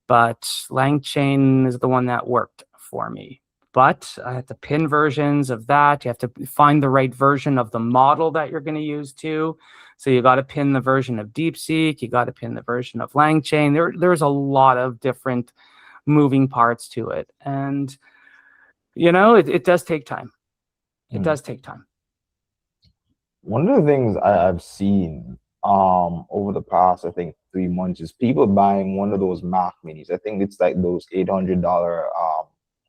but LangChain is the one that worked for me. But I have to pin versions of that. You have to find the right version of the model that you're going to use too. So you got to pin the version of DeepSeek. You got to pin the version of LangChain. There's a lot of different moving parts to it. And, it does take time. It does take time. One of the things I've seen over the past, I think 3 months, is people buying one of those Mac Minis. I think it's like those $800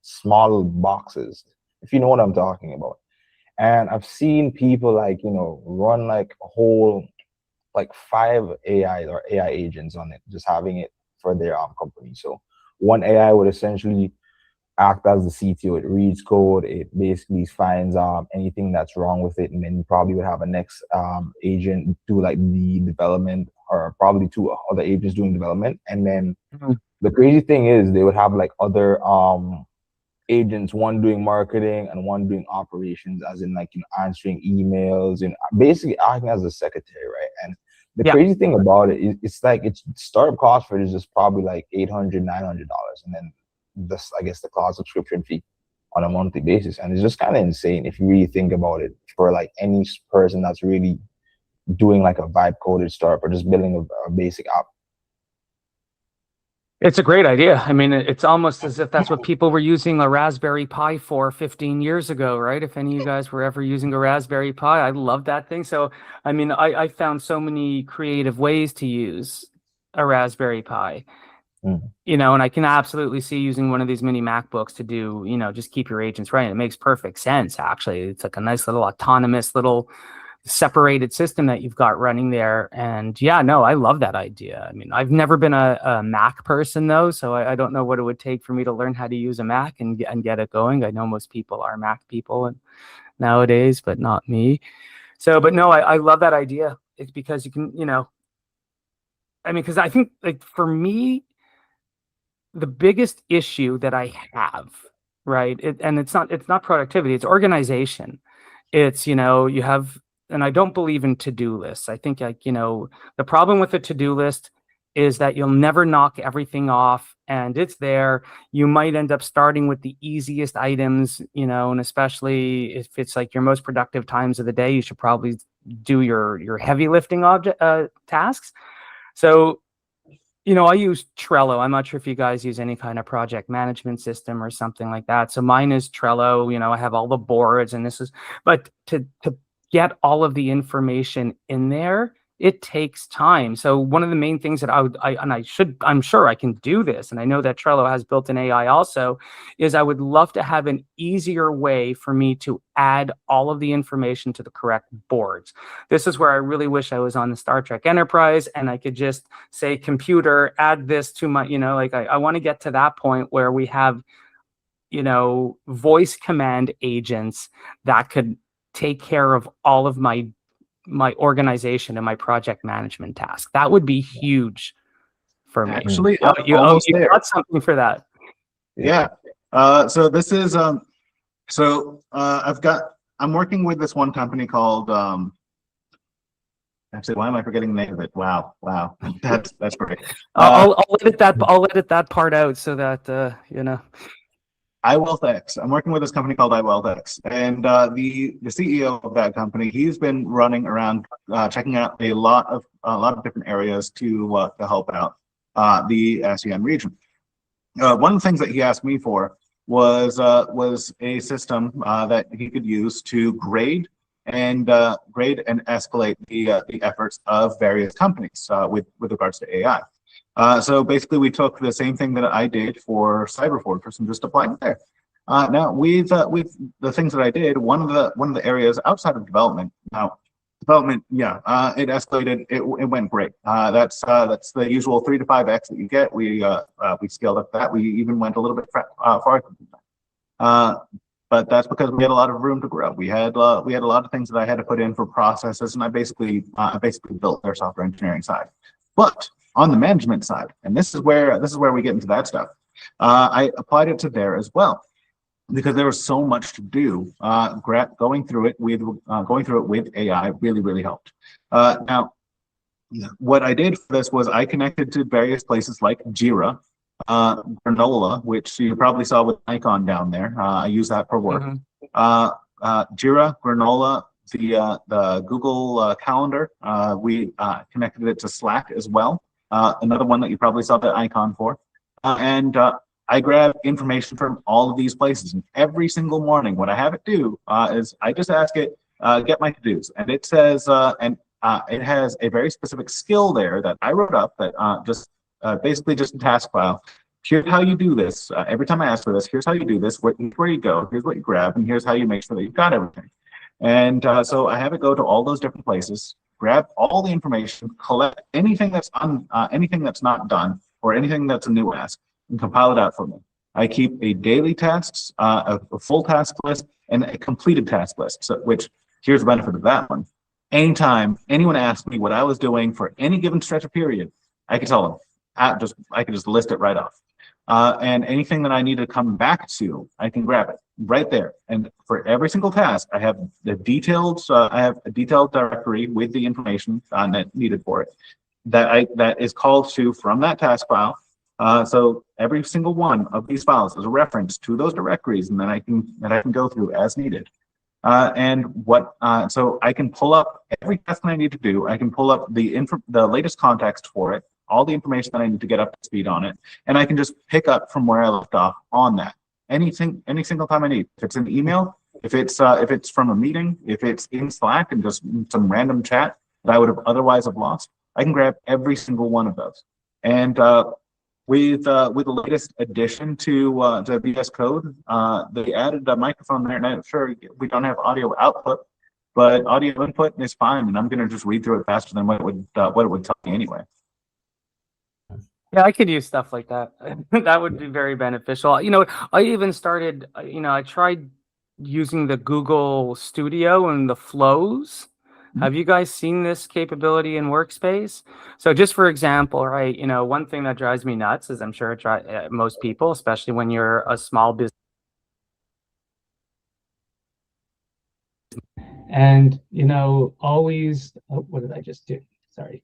small boxes, if you know what I'm talking about. And I've seen people run like a whole 5 AI or AI agents on it, just having it for their company. So one AI would essentially act as the CTO. It reads code, it basically finds anything that's wrong with it, and then you probably would have a next agent do like the development or probably two other agents doing development. And then Mhm. the crazy thing is they would have like other agents, one doing marketing and one doing operations, as in like, answering emails and basically acting as a secretary, right? And the Yeah. crazy thing about it is it's like its startup cost for it is just probably like $800-900, and then this, I guess, the cloud subscription fee on a monthly basis. And it's just kind of insane if you really think about it, for like any person that's really doing like a vibe coded startup or just building a basic app. It's a great idea. I mean, it's almost as if that's what people were using a Raspberry Pi for 15 years ago, right? If any of you guys were ever using a Raspberry Pi, I love that thing. So, I mean, I found so many creative ways to use a Raspberry Pi, Mm. and I can absolutely see using one of these mini MacBooks to do, just keep your agents running. It makes perfect sense, actually. It's like a nice little autonomous little separated system that you've got running there. And yeah, no, I love that idea. I mean, I've never been a Mac person though, so I don't know what it would take for me to learn how to use a Mac and get it going. I know most people are Mac people nowadays, but not me. So, but no, I love that idea. It's because you can, I mean, because I think like for me, the biggest issue that I have, right, and it's not productivity, it's organization. It's, you have, and I don't believe in to-do lists. I think like, the problem with a to-do list is that you'll never knock everything off, and it's there. You might end up starting with the easiest items, and especially if it's like your most productive times of the day, you should probably do your heavy lifting tasks. So, I use Trello. I'm not sure if you guys use any kind of project management system or something like that. So mine is Trello. I have all the boards, and but to get all of the information in there, it takes time. So one of the main things that I'm sure I can do this, and I know that Trello has built-in AI also, is I would love to have an easier way for me to add all of the information to the correct boards. This is where I really wish I was on the Star Trek Enterprise and I could just say, computer, add this to my, like I want to get to that point where we have, voice command agents that could take care of all of my organization and my project management task. That would be huge for me. Actually, You almost there. got something for that. Yeah. So this is I'm working with this one company called actually, why am I forgetting the name of it? Wow. That's great. I'll edit that part out so that iWealthX. I'm working with this company called iWealthX, and the CEO of that company, he's been running around checking out a lot of different areas to help out the ASEAN region. One of the things that he asked me for was a system that he could use to grade and escalate the efforts of various companies with regards to AI. So basically, we took the same thing that I did for CyberFortress and just applied it there. Now, with the things that I did, one of the areas outside of development. Now, development, it escalated. It went great. That's the usual 3 to 5x that you get. We scaled up that. We even went a little bit farther than that. But that's because we had a lot of room to grow. We had a lot of things that I had to put in for processes, and I basically built their software engineering side. But on the management side, and this is where we get into that stuff, I applied it to there as well, because there was so much to do. Going through it with AI really helped. Now, what I did for this was I connected to various places like Jira, Granola, which you probably saw with an icon down there. I use that for work. Jira, Granola, the Google Calendar. We connected it to Slack as well. Another one that you probably saw the icon for. And I grab information from all of these places. And every single morning, what I have it do is I just ask it, get my to-dos. And it says, it has a very specific skill there that I wrote up that basically just a task file. Here's how you do this. Every time I ask for this, here's how you do this, where you go, here's what you grab, and here's how you make sure that you've got everything. And so I have it go to all those different places, grab all the information, collect anything that's not done, or anything that's a new ask, and compile it out for me. I keep a daily tasks, a full task list, and a completed task list. So, which here's the benefit of that one. anytime anyone asked me what I was doing for any given stretch of period, I could tell them. I could just list it right off. And anything that I need to come back to, I can grab it right there. And for every single task, I have a detailed directory with the information needed for it that is called to from that task file. So every single one of these files is a reference to those directories, and then I can go through as needed. So I can pull up every task that I need to do. I can pull up the latest context for it, all the information that I need to get up to speed on it, and I can just pick up from where I left off on that. Any single time I need. If it's an email, if it's from a meeting, if it's in Slack and just some random chat that I would have otherwise have lost, I can grab every single one of those. And with the latest addition to VS Code, they added a microphone there. And I'm sure we don't have audio output, but audio input is fine, and I'm going to just read through it faster than what it would tell me anyway. Yeah, I could use stuff like that. That would be very beneficial. I even started, I tried using the Google Studio and the flows. Have you guys seen this capability in Workspace? So just for example, right, one thing that drives me nuts is, I'm sure it drives most people, especially when you're a small business. And, always, what did I just do? Sorry.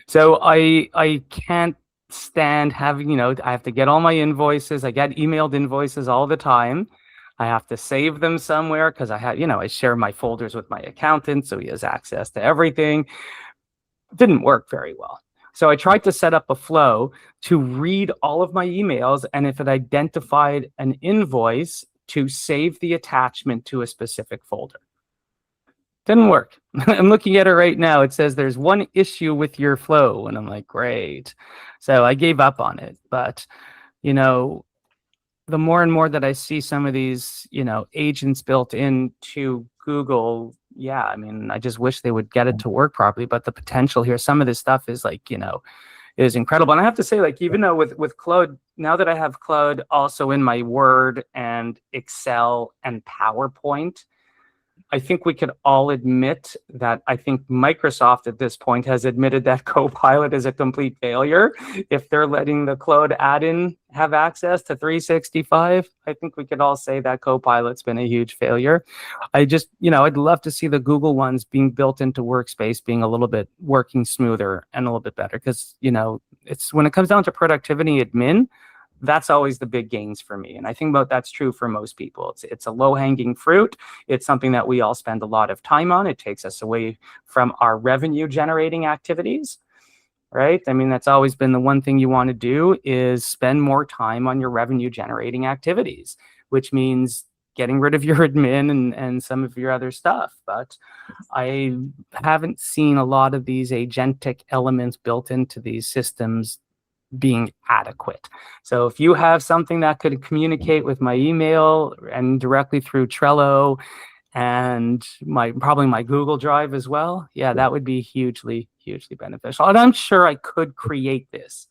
So I can't stand having, I have to get all my invoices. I get emailed invoices all the time. I have to save them somewhere because I share my folders with my accountant, so he has access to everything. Didn't work very well. So I tried to set up a flow to read all of my emails, and if it identified an invoice, to save the attachment to a specific folder. Didn't work. I'm looking at it right now. It says there's one issue with your flow, and I'm like, great. So I gave up on it. But, the more and more that I see some of these, agents built into Google, yeah, I mean, I just wish they would get it to work properly. But the potential here, some of this stuff is like, is incredible. And I have to say, like, even though with Claude, now that I have Claude also in my Word and Excel and PowerPoint, I think we could all admit that I think Microsoft at this point has admitted that Copilot is a complete failure. If they're letting the Claude add-in have access to 365, I think we could all say that Copilot's been a huge failure. I'd love to see the Google ones being built into Workspace being a little bit working smoother and a little bit better, because, it's when it comes down to productivity admin, that's always the big gains for me. And I think that's true for most people. It's a low-hanging fruit. It's something that we all spend a lot of time on. It takes us away from our revenue-generating activities, right? I mean, that's always been the one thing you want to do, is spend more time on your revenue-generating activities, which means getting rid of your admin and some of your other stuff. But I haven't seen a lot of these agentic elements built into these systems being adequate. So if you have something that could communicate with my email and directly through Trello and probably my Google Drive as well, yeah, that would be hugely, hugely beneficial. And I'm sure I could create this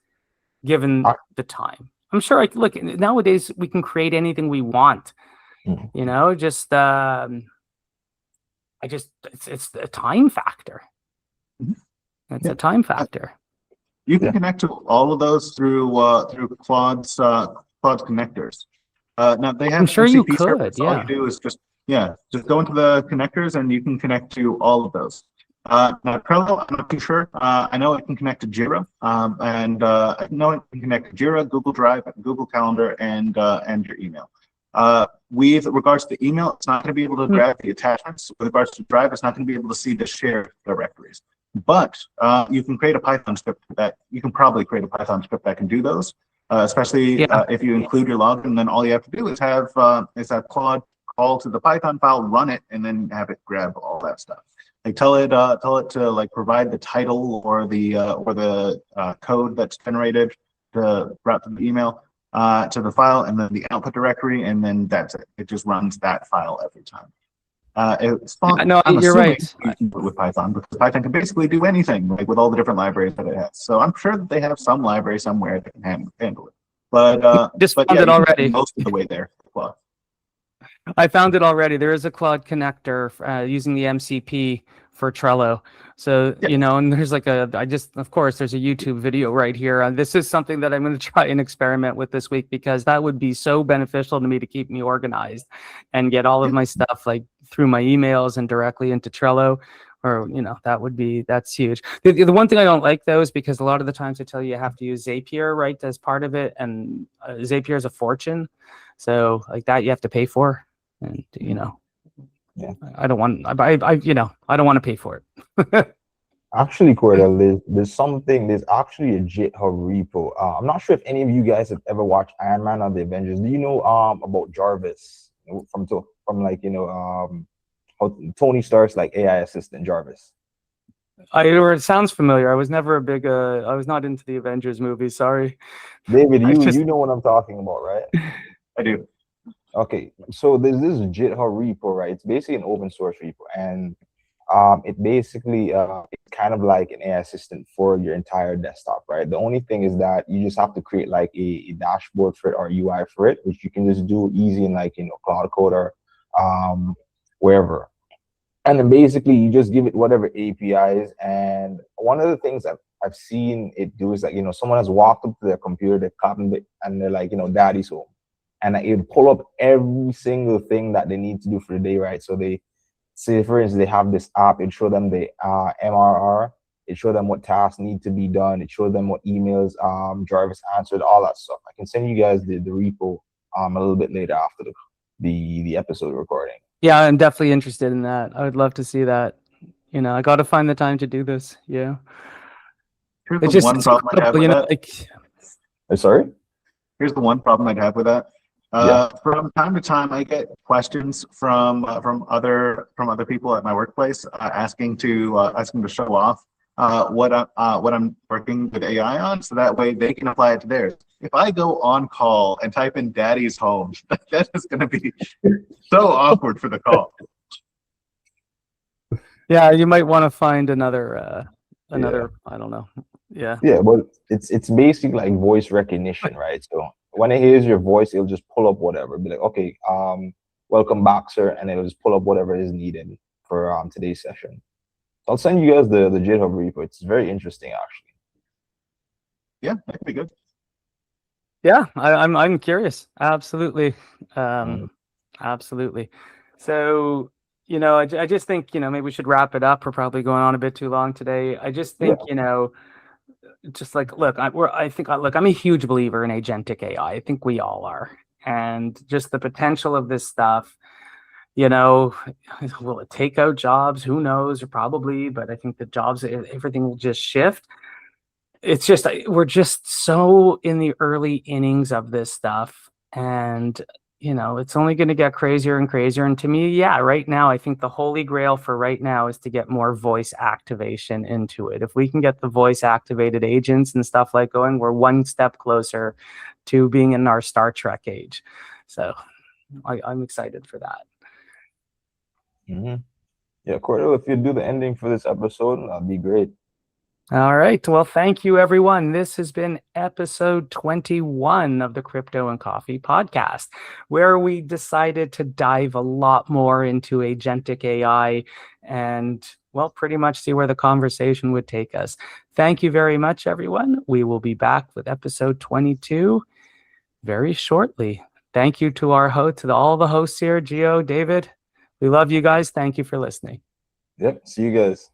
given the time. I'm sure look, nowadays we can create anything we want. It's a time factor. It's a time factor. You can connect to all of those through Claude's connectors. Now they have. I'm sure you MCP could. service. Yeah. All you do is just go into the connectors and you can connect to all of those. Now Trello, I'm not too sure. I know it can connect to Jira, and I know it can connect to Jira, Google Drive, Google Calendar, and your email. With regards to email, it's not going to be able to grab the attachments. With regards to Drive, it's not going to be able to see the shared directories. But you can create a Python script that can do those, especially if you include your log, and then all you have to do is have Claude call to the Python file, run it, and then have it grab all that stuff. Like tell it to like provide the title or the code that's generated to route to the email to the file, and then the output directory, and then that's it. It just runs that file every time. It's fun. No, you're right. You can do it with Python, because Python can basically do anything, like with all the different libraries that it has. So I'm sure that they have some library somewhere that can handle it. But just but found yeah, it already. most of the way there. Well, I found it already. There is a Claude connector using the MCP for Trello. So, Yeah. you know, and there's like of course, there's a YouTube video right here. This is something that I'm going to try and experiment with this week because that would be so beneficial to me to keep me organized and get all of my stuff like through my emails and directly into Trello. Or, you know, that's huge. The one thing I don't like though is because a lot of the times they tell you have to use Zapier, right, as part of it. And Zapier is a fortune. So like that you have to pay for. And, you know, Yeah. I don't want, you know, I don't want to pay for it. Actually, Cordell, there's actually a GitHub repo. I'm not sure if any of you guys have ever watched Iron Man or the Avengers. Do you know about Jarvis from like, you know, how Tony Stark's like AI assistant Jarvis? Or it sounds familiar. I was never a big I was not into the Avengers movies, sorry. David, you know what I'm talking about, right? I do. Okay, so there's this GitHub repo, right? It's basically an open source repo, and it basically it's kind of like an AI assistant for your entire desktop, right? The only thing is that you just have to create like a dashboard for it or UI for it, which you can just do easy in like, you know, Claude Code or wherever. And then basically you just give it whatever APIs. And one of the things that I've seen it do is like, you know, someone has walked up to their computer, they're clapping it, and they're like, you know, daddy's home. And like, it'll pull up every single thing that they need to do for the day, right? So they say, for instance, they have this app, it show them the MRR, it show them what tasks need to be done, it show them what emails Jarvis answered, all that stuff. I can send you guys the repo a little bit later after the episode recording. Yeah, I'm definitely interested in that. I would love to see that. You know, I got to find the time to do this. Yeah. Here's It's the just one it's problem I'd have incredible, with you know, that. like Sorry? Here's the one problem I'd have with that. Yeah. From time to time, I get questions from other people at my workplace asking to show off what I'm working with AI on, so that way they can apply it to theirs. If I go on call and type in "Daddy's home," that is going to be so awkward for the call. yeah, you might want to find another I don't know. Yeah. Yeah, but it's basically like voice recognition, right? So when it hears your voice, it'll just pull up whatever. Be like, okay, welcome back, sir, and it'll just pull up whatever is needed for today's session. So I'll send you guys the GitHub repo. It's very interesting, actually. Yeah, that could be good. Yeah, I'm curious. Absolutely. Absolutely. So, you know, I just think, you know, maybe we should wrap it up. We're probably going on a bit too long today. I just think, you know, just like, look, I'm a huge believer in agentic AI. I think we all are. And just the potential of this stuff, you know, will it take out jobs? Who knows? Or probably, but I think the jobs, everything will just shift. It's just, we're just so in the early innings of this stuff. And, you know, it's only going to get crazier and crazier. And to me, yeah, right now, I think the holy grail for right now is to get more voice activation into it. If we can get the voice activated agents and stuff like going, we're one step closer to being in our Star Trek age. So I'm excited for that. Yeah, Cordell, if you do the ending for this episode, that'd be great. All right. Well, thank you, everyone. This has been episode 21 of the Crypto and Coffee podcast, where we decided to dive a lot more into agentic AI and, well, pretty much see where the conversation would take us. Thank you very much, everyone. We will be back with episode 22 very shortly. Thank you to our host, to all the hosts here, Gio, David. We love you guys. Thank you for listening. Yep. See you guys.